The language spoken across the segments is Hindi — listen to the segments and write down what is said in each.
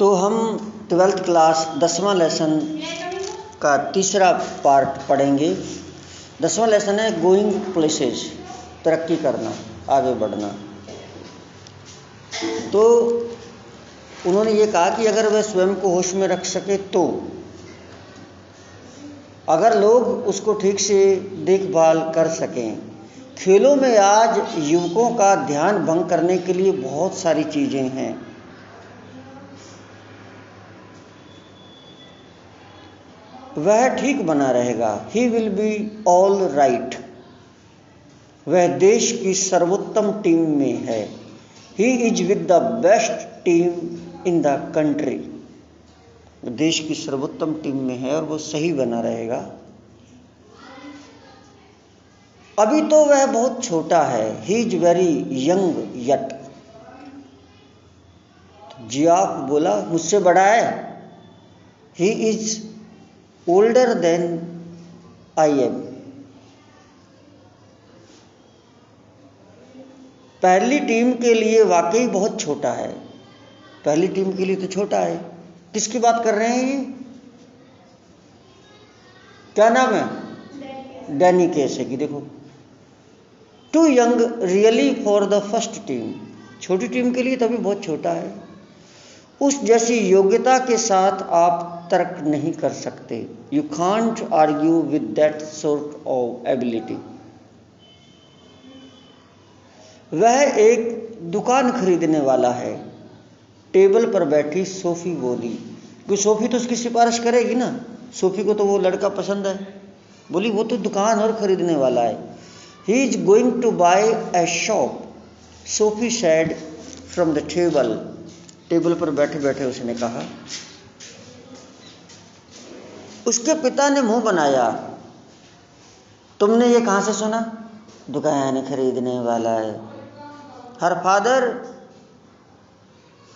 तो हम 12th क्लास 10वां लेसन का तीसरा पार्ट पढ़ेंगे। 10वां लेसन है गोइंग प्लेसेस, तरक्की करना, आगे बढ़ना। तो उन्होंने ये कहा कि अगर वह स्वयं को होश में रख सके तो अगर लोग उसको ठीक से देखभाल कर सकें। खेलों में आज युवकों का ध्यान भंग करने के लिए बहुत सारी चीज़ें हैं। वह ठीक बना रहेगा, he will be all right. वह देश की सर्वोत्तम टीम में है, he is with the best team in the country. देश की सर्वोत्तम टीम में है और वो सही बना रहेगा। अभी तो वह बहुत छोटा है, he is very young yet. Geoff बोला, मुझसे बड़ा है। He is older than I am. पहली टीम के लिए वाकई बहुत छोटा है। पहली टीम के लिए तो छोटा है। किसकी बात कर रहे हैं ये? क्या नाम है? डैनी कैसे की। देखो, too young really for the first team. छोटी टीम के लिए तभी बहुत छोटा है। उस जैसी योग्यता के साथ आप तर्क नहीं कर सकते। You can't argue with that sort of ability. वह एक दुकान खरीदने वाला है। टेबल पर बैठी सोफी बोली, क्योंकि सोफी तो उसकी सिफारिश करेगी ना। सोफी को तो वो लड़का पसंद है। बोली, वो तो दुकान और खरीदने वाला है। He is going to buy a shop, Sophie said from the table. Table पर बैठे बैठे उसने कहा। उसके पिता ने मुंह बनाया, तुमने ये कहाँ से सुना? दुकान खरीदने वाला है। Her father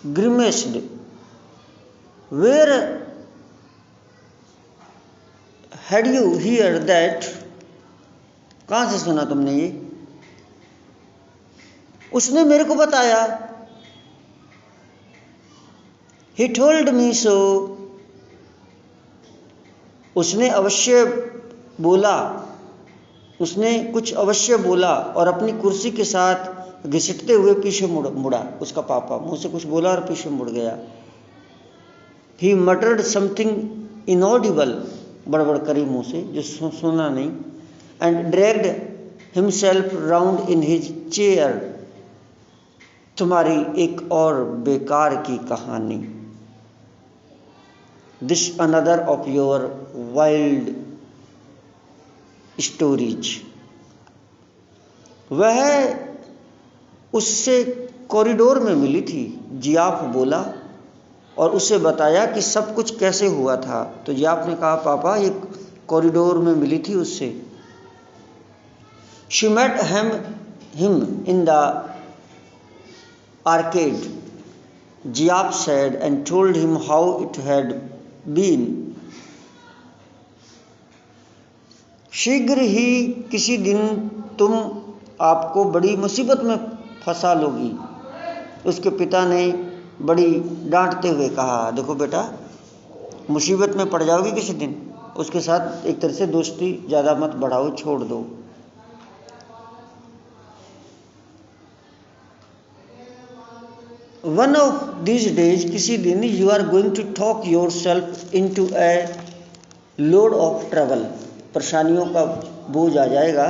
grimaced, where had you heard that? कहाँ से सुना तुमने ये? उसने मेरे को बताया। He told me so. उसने अवश्य बोला, उसने कुछ अवश्य बोला और अपनी कुर्सी के साथ घिसटते हुए पीछे मुड़ा। उसका पापा मुंह से कुछ बोला और पीछे मुड़ गया। He muttered something inaudible, बड़बड़ करी मुंह से जो सुना नहीं, and dragged himself round in his chair. तुम्हारी एक और बेकार की कहानी। This another of your wild stories. वह उससे कॉरिडोर में मिली थी, जियाफ बोला, और उसे बताया कि सब कुछ कैसे हुआ था। तो जियाफ ने कहा, पापा ये कॉरिडोर में मिली थी उससे। She met him in the arcade, जियाफ said, and told him how it had been. शीघ्र ही किसी दिन तुम आपको बड़ी मुसीबत में फंसा लोगी। उसके पिता ने बड़ी डांटते हुए कहा, देखो बेटा, मुसीबत में पड़ जाओगी किसी दिन। उसके साथ एक तरह से दोस्ती ज़्यादा मत बढ़ाओ, छोड़ दो। वन ऑफ दीज डेज, किसी दिन, you are going to talk yourself into a load of trouble. परेशानियों का बोझ आ जाएगा।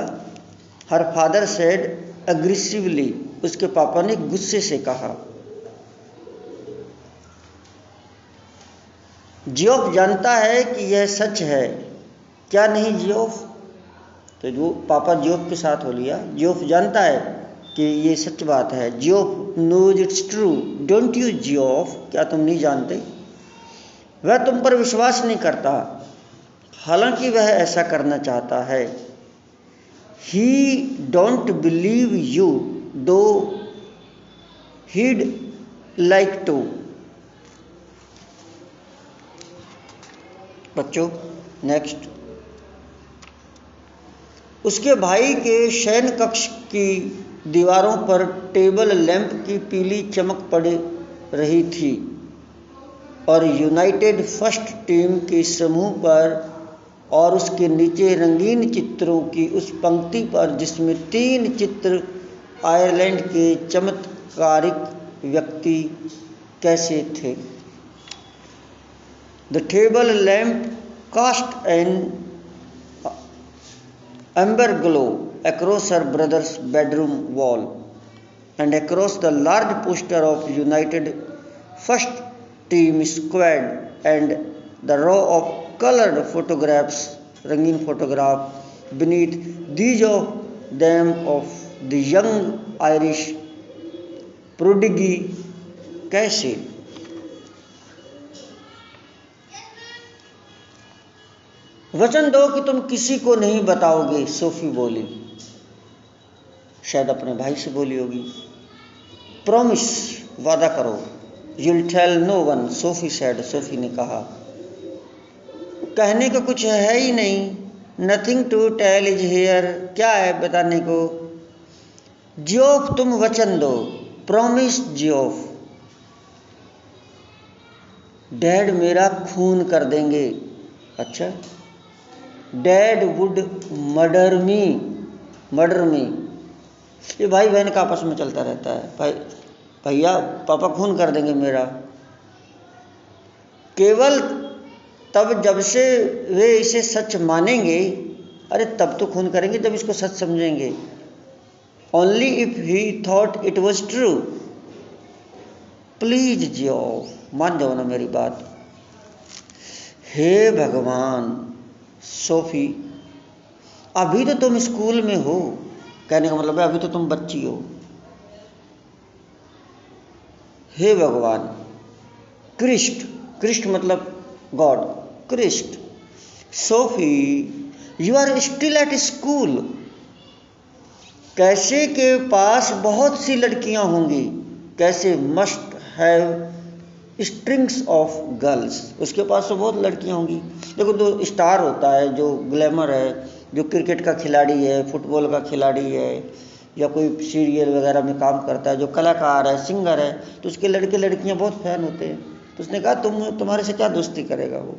हर फादर सेड अग्रेसिवली, उसके पापा ने गुस्से से कहा। जियोफ जानता है कि यह सच है, क्या नहीं जियोफ? तो जो पापा जियोफ के साथ हो लिया। जियोफ जानता है कि ये सच बात है। Geoff knows it's true, don't you Geoff? क्या तुम नहीं जानते? वह तुम पर विश्वास नहीं करता, हालांकि वह ऐसा करना चाहता है। ही डोंट बिलीव यू दो he'd like to। बच्चों नेक्स्ट, उसके भाई के शयन कक्ष की दीवारों पर टेबल लैंप की पीली चमक पड़ रही थी। और यूनाइटेड फर्स्ट टीम के समूह पर और उसके नीचे रंगीन चित्रों की उस पंक्ति पर जिसमें 3 चित्र आयरलैंड के चमत्कारिक व्यक्ति कैसे थे। The table lamp cast an amber glow across her brother's bedroom wall and across the large poster of United First Team squad and the row of colored photographs, ranging photograph beneath these of them of the young Irish prodigy कैसे। वचन दो कि तुम किसी को नहीं बताओगे, सोफी बोली। शायद अपने भाई से बोली होगी। प्रॉमिस, वादा करो। You'll tell no one, Sophie said, Sophie ने कहा। कहने को कुछ है ही नहीं। Nothing to tell is here, क्या है बताने को। जियोफ, तुम वचन दो। Promise Geoff. डैड मेरा खून कर देंगे। अच्छा, डैड वुड मर्डर मी। ये भाई बहन का आपस में चलता रहता है। भैया पापा खून कर देंगे मेरा। केवल तब जब से वे इसे सच मानेंगे। अरे तब तो खून करेंगे जब इसको सच समझेंगे। Only if he thought it was true. Please जियो, मान जाओ ना मेरी बात। हे भगवान, सोफी, अभी तो तुम स्कूल में हो। कहने का मतलब है अभी तो तुम बच्ची हो। हे भगवान, क्रिस्ट मतलब God, Christ. Sophie, you are still at school. Cass के पास बहुत सी लड़कियां होंगी। Cass must have strings of girls, उसके पास तो बहुत लड़कियां होंगी। देखो, जो स्टार होता है, जो ग्लैमर है, जो क्रिकेट का खिलाड़ी है, फुटबॉल का खिलाड़ी है, या कोई सीरियल वगैरह में काम करता है, जो कलाकार है, सिंगर है, तो उसके लड़के लड़कियां बहुत फैन होते हैं। तो उसने कहा तुम्हारे से क्या दोस्ती करेगा, वो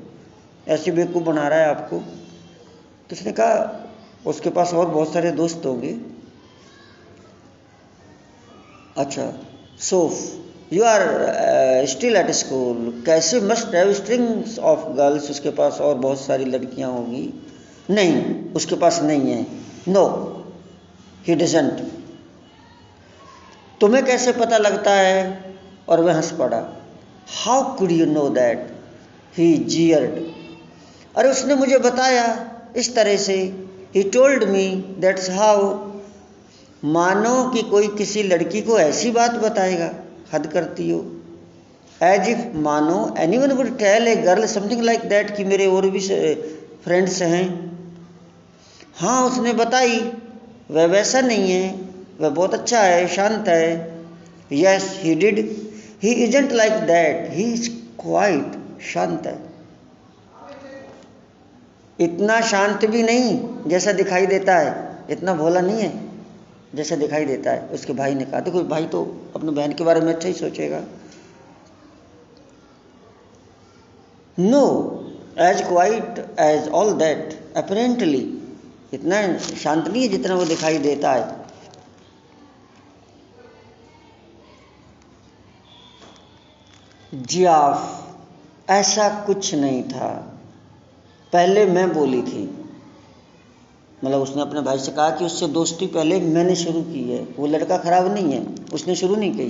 ऐसे बेवकूफ़ बना रहा है आपको। तो उसने कहा उसके पास और बहुत सारे दोस्त होंगे। अच्छा, सोफ, you are still at school. कैसे must have strings of girls, उसके पास और बहुत सारी लड़कियां होंगी। नहीं, उसके पास नहीं है। No, he doesn't. तुम्हें कैसे पता लगता है। और वह हंस पड़ा। How could you know that, he jeered. अरे उसने मुझे बताया इस तरह से। He told me, that's how. मानो कि कोई किसी लड़की को ऐसी बात बताएगा, हद करती हो। एज इफ, मानो anyone would tell a girl something like that, कि मेरे और भी फ्रेंड्स हैं। हाँ, उसने बताई। वह वैसा नहीं है, वह बहुत अच्छा है, शांत है। Yes, he did. He isn't like that, he is quite. शांत है, इतना शांत भी नहीं जैसा दिखाई देता है, इतना भोला नहीं है जैसा दिखाई देता है। उसके भाई ने कहा। देखो, भाई तो अपने बहन के बारे में अच्छा ही सोचेगा। No, as quite as all that apparently, इतना शांत नहीं है जितना वो दिखाई देता है। जियाफ, ऐसा कुछ नहीं था। पहले मैं बोली थी। मतलब उसने अपने भाई से कहा कि उससे दोस्ती पहले मैंने शुरू की है। वो लड़का खराब नहीं है, उसने शुरू नहीं की।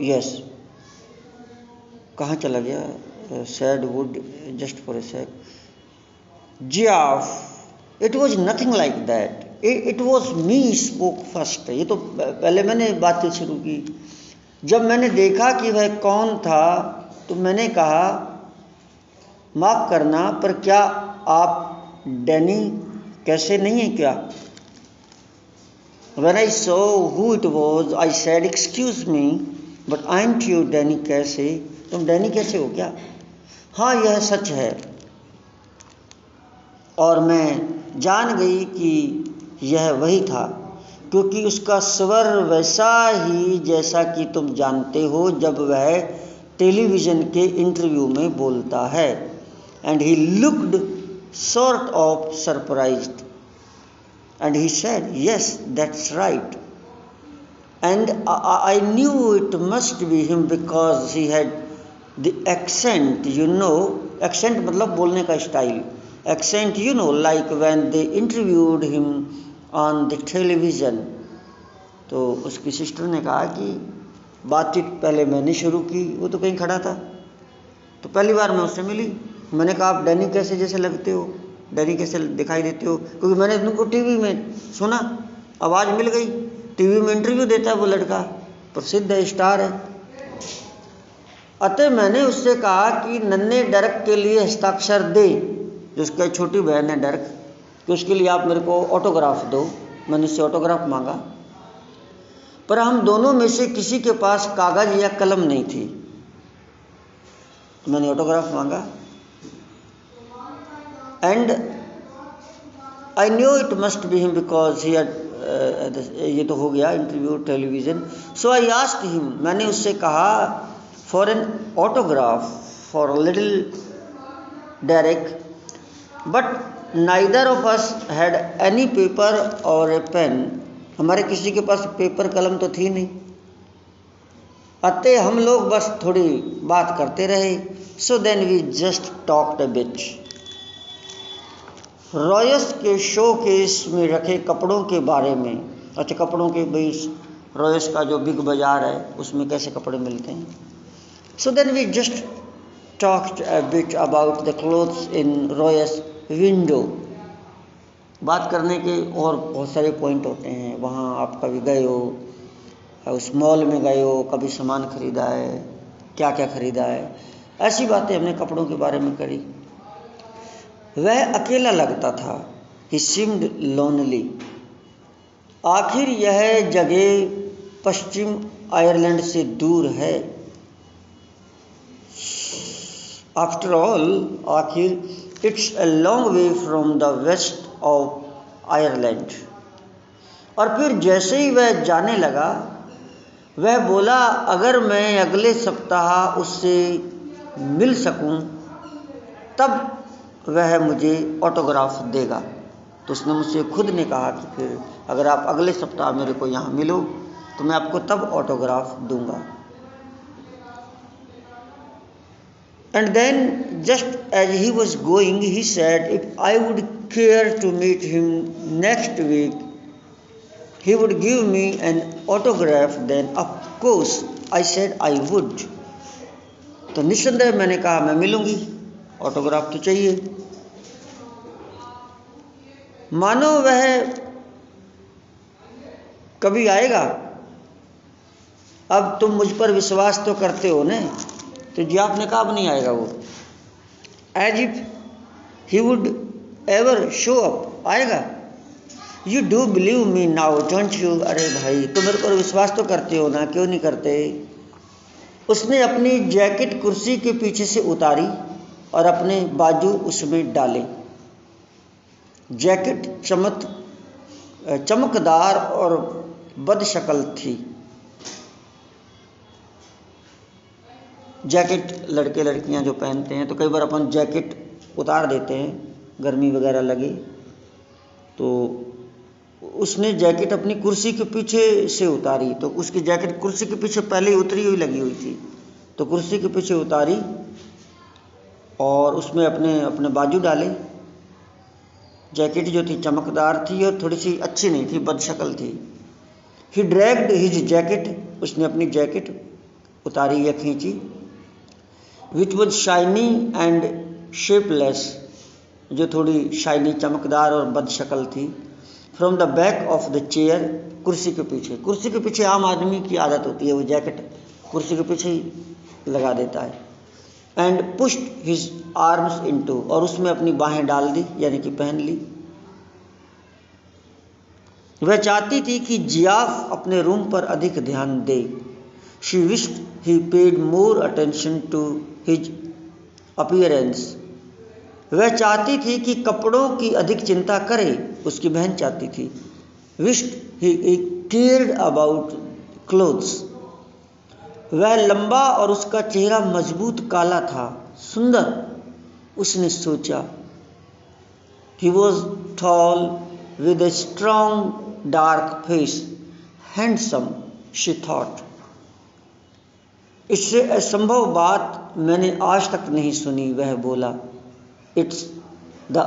यस, कहाँ चला गया। Said would just for a sec. Geoff, it was nothing like that, it was me spoke first. ये तो पहले मैंने बातें शुरू की। जब मैंने देखा कि वह कौन था तो मैंने कहा, माफ़ करना, पर क्या आप डैनी कैसे नहीं है क्या। When I saw who it was, I said, excuse me, but aren't you Danny कैसे, तुम डैनी कैसे हो क्या। हाँ, यह सच है। और मैं जान गई कि यह वही था। क्योंकि उसका स्वर वैसा ही जैसा कि तुम जानते हो जब वह टेलीविज़न के इंटरव्यू में बोलता है। And he looked sort of surprised and he said, yes, that's right. And I knew it must be him because he had the accent, accent मतलब बोलने का style, accent like when they interviewed him on the television। तो उसकी सिस्टर ने कहा कि बातचीत पहले मैंने शुरू की, वो तो कहीं खड़ा था, तो पहली बार मैं उससे मिली। मैंने कहा आप डैनी कैसे जैसे लगते हो, डैनी कैसे दिखाई देते हो, क्योंकि मैंने तुमको टीवी में सुना, आवाज़ मिल गई, टीवी में इंटरव्यू देता है वो लड़का, प्रसिद्ध है, स्टार है। अतः मैंने उससे कहा कि नन्हे डर्क के लिए हस्ताक्षर दे, जिसका छोटी बहन है डर्क, कि उसके लिए आप मेरे को ऑटोग्राफ दो। मैंने उससे ऑटोग्राफ मांगा, पर हम दोनों में से किसी के पास कागज़ या कलम नहीं थी। मैंने ऑटोग्राफ मांगा and I knew it must be him because he ये तो हो गया interview television. So I asked him, मैंने उससे कहा for an autograph for little Derek, but neither of us had any paper और ए पेन। हमारे किसी के पास पेपर कलम तो थी नहीं, अतः हम लोग बस थोड़ी बात करते रहे। So then we just talked a bit. Royce के शो केस में रखे कपड़ों के बारे में, अच्छा कपड़ों के भाई रॉयस का जो बिग बाज़ार है उसमें कैसे कपड़े मिलते हैं। So then we just talked a bit about the clothes in Royce window. बात करने के और बहुत सारे पॉइंट होते हैं, वहाँ आप कभी गए हो, उस मॉल में गए हो, कभी सामान खरीदा है, क्या क्या खरीदा है, ऐसी बातें हमने कपड़ों के बारे में करी। वह अकेला लगता था, ही सीम्ड लोनली। आखिर यह जगह पश्चिम आयरलैंड से दूर है। आफ्टर ऑल, आखिर it's a long way from the west of Ireland. और फिर जैसे ही वह जाने लगा, वह बोला अगर मैं अगले सप्ताह उससे मिल सकूं तब वह मुझे ऑटोग्राफ देगा। तो उसने मुझसे खुद ने कहा कि फिर अगर आप अगले सप्ताह मेरे को यहाँ मिलो तो मैं आपको तब ऑटोग्राफ दूंगा। And then just as he was going he said if I would care to meet him next week he would give me an autograph, then of course I said I would। तो निस्संदेह मैंने कहा मैं मिलूंगी, ऑटोग्राफ तो चाहिए। मानो वह कभी आएगा। अब तुम मुझ पर विश्वास तो करते हो ना, तो जी आपने कहा अब नहीं आएगा वो, as if he would ever show up, आएगा। You do believe me now don't you. अरे भाई तुम मेरे पर विश्वास तो करते हो ना, क्यों नहीं करते। उसने अपनी जैकेट कुर्सी के पीछे से उतारी और अपने बाजू उसमें डाले। जैकेट चमकदार और बदशक्ल थी। जैकेट लड़के लड़कियां जो पहनते हैं, तो कई बार अपन जैकेट उतार देते हैं, गर्मी वगैरह लगे तो उसने जैकेट अपनी कुर्सी के पीछे से उतारी। तो उसकी जैकेट कुर्सी के पीछे पहले ही उतरी हुई लगी हुई थी, तो कुर्सी के पीछे उतारी और उसमें अपने बाजू डाले। जैकेट जो थी चमकदार थी और थोड़ी सी अच्छी नहीं थी, बदशक्ल थी। ही ड्रैग्ड हिज जैकेट, उसने अपनी जैकेट उतारी या खींची, which was shiny and shapeless, जो थोड़ी शाइनी चमकदार और बदशक्ल थी। From the back of the chair, कुर्सी के पीछे। कुर्सी के पीछे आम आदमी की आदत होती है, वो जैकेट कुर्सी के पीछे ही लगा देता है। And pushed his arms into, और उसमें अपनी बाहें डाल दी, यानी कि पहन ली। वह चाहती थी कि जियाफ अपने रूम पर अधिक ध्यान दे। She wished he paid more attention to his appearance. वह चाहती थी कि कपड़ों की अधिक चिंता करे, उसकी बहन चाहती थी। Wished he cared about clothes. वह लंबा और उसका चेहरा मजबूत काला था, सुंदर। उसने सोचा। He was tall with a strong dark face, handsome, she thought. इससे असंभव बात मैंने आज तक नहीं सुनी, वह बोला। It's the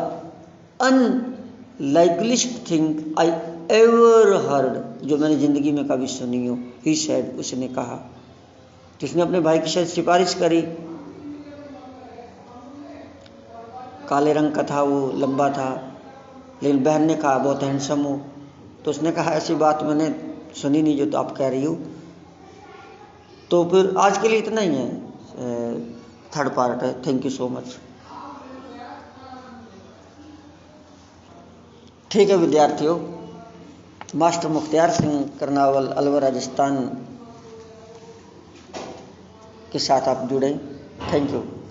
unlikeliest thing I ever heard, जो मैंने जिंदगी में कभी सुनी हो, he said, उसने कहा। जिसने अपने भाई की शायद सिफारिश करी। काले रंग का था, वो लंबा था, लेकिन बहन ने कहा बहुत हैंडसम हो, तो उसने कहा ऐसी बात मैंने सुनी नहीं जो तो आप कह रही हो। तो फिर आज के लिए इतना ही है, थर्ड पार्ट है। Thank you so much. ठीक है विद्यार्थियों, मास्टर मुख्तियार सिंह करनावल अलवर राजस्थान के साथ आप जुड़े। Thank you.